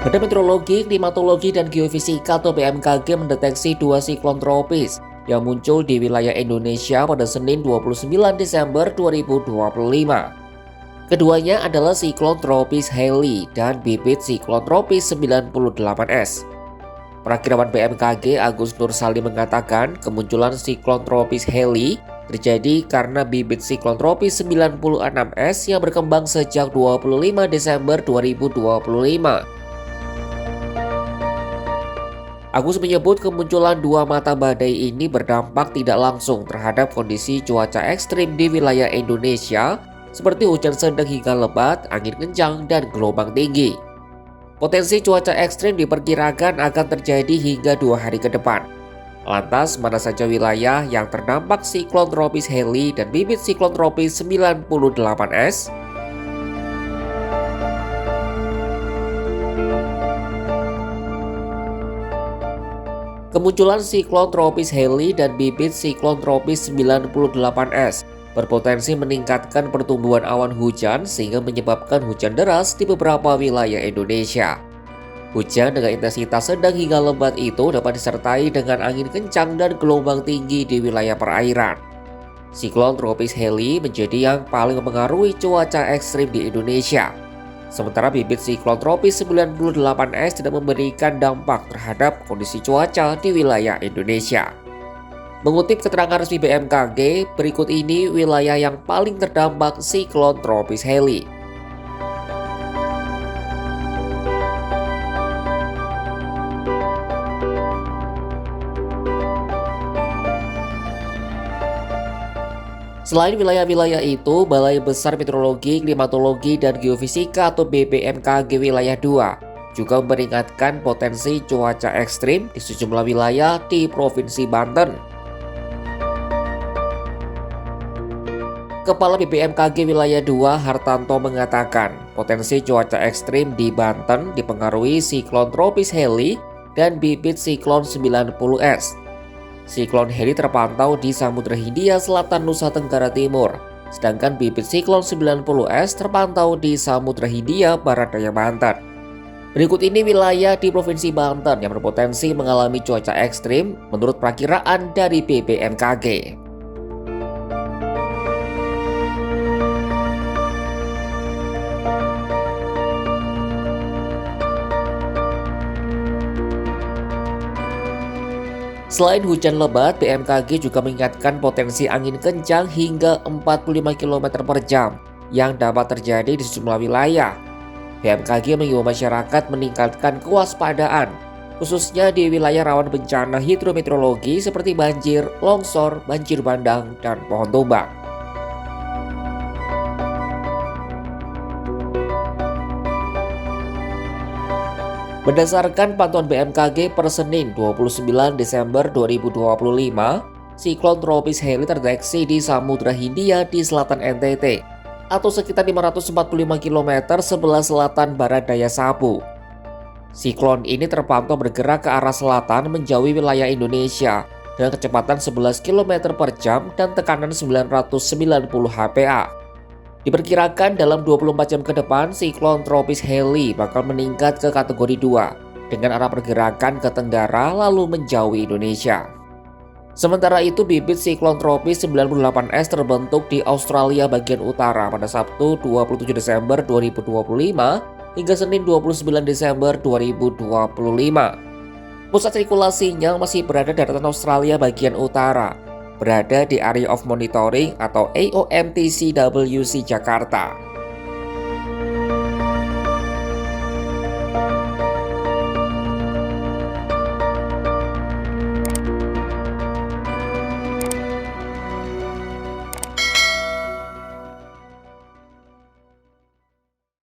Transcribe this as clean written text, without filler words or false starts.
Badan Meteorologi, Klimatologi, dan Geofisika atau BMKG mendeteksi dua siklon tropis yang muncul di wilayah Indonesia pada Senin 29 Desember 2025. Keduanya adalah siklon tropis Heli dan bibit siklon tropis 98S. Perakirawan BMKG Agus Nur Salim mengatakan kemunculan siklon tropis Heli terjadi karena bibit siklon tropis 96S yang berkembang sejak 25 Desember 2025. Agus menyebut kemunculan dua mata badai ini berdampak tidak langsung terhadap kondisi cuaca ekstrim di wilayah Indonesia seperti hujan sedang hingga lebat, angin kencang, dan gelombang tinggi. Potensi cuaca ekstrim diperkirakan akan terjadi hingga 2 hari ke depan. Lantas, mana saja wilayah yang terdampak siklon tropis Heli dan bibit siklon tropis 98S? Kemunculan siklon tropis Heli dan bibit siklon tropis 98S berpotensi meningkatkan pertumbuhan awan hujan sehingga menyebabkan hujan deras di beberapa wilayah Indonesia. Hujan dengan intensitas sedang hingga lebat itu dapat disertai dengan angin kencang dan gelombang tinggi di wilayah perairan. Siklon tropis Heli menjadi yang paling mempengaruhi cuaca ekstrim di Indonesia. Sementara bibit siklon tropis 98S tidak memberikan dampak terhadap kondisi cuaca di wilayah Indonesia. Mengutip keterangan resmi BMKG, berikut ini wilayah yang paling terdampak siklon tropis Heli. Selain wilayah-wilayah itu, Balai Besar Meteorologi, Klimatologi, dan Geofisika atau BBMKG wilayah 2 juga memperingatkan potensi cuaca ekstrim di sejumlah wilayah di Provinsi Banten. Kepala BBMKG wilayah 2 Hartanto mengatakan potensi cuaca ekstrim di Banten dipengaruhi siklon tropis Heli dan bibit siklon 90S. Siklon Heli terpantau di Samudra Hindia Selatan Nusa Tenggara Timur, sedangkan bibit siklon 90S terpantau di Samudra Hindia Barat Daya Banten. Berikut ini wilayah di Provinsi Banten yang berpotensi mengalami cuaca ekstrim menurut perakiraan dari BBMKG. Selain hujan lebat, BMKG juga mengingatkan potensi angin kencang hingga 45 km per jam yang dapat terjadi di sejumlah wilayah. BMKG mengimbau masyarakat meningkatkan kewaspadaan, khususnya di wilayah rawan bencana hidrometeorologi seperti banjir, longsor, banjir bandang, dan pohon tumbang. Berdasarkan pantauan BMKG per Senin 29 Desember 2025, siklon tropis Heli terdeteksi di Samudra Hindia di selatan NTT atau sekitar 545 km sebelah selatan barat daya Sabu. Siklon ini terpantau bergerak ke arah selatan menjauhi wilayah Indonesia dengan kecepatan 11 km per jam dan tekanan 990 HPA. Diperkirakan dalam 24 jam ke depan, siklon tropis Heli bakal meningkat ke kategori 2 dengan arah pergerakan ke tenggara lalu menjauhi Indonesia. Sementara itu, bibit siklon tropis 98S terbentuk di Australia bagian utara pada Sabtu 27 Desember 2025 hingga Senin 29 Desember 2025. Pusat sirkulasinya masih berada di daratan Australia bagian utara, berada di Area of Monitoring atau AOMTCWC Jakarta.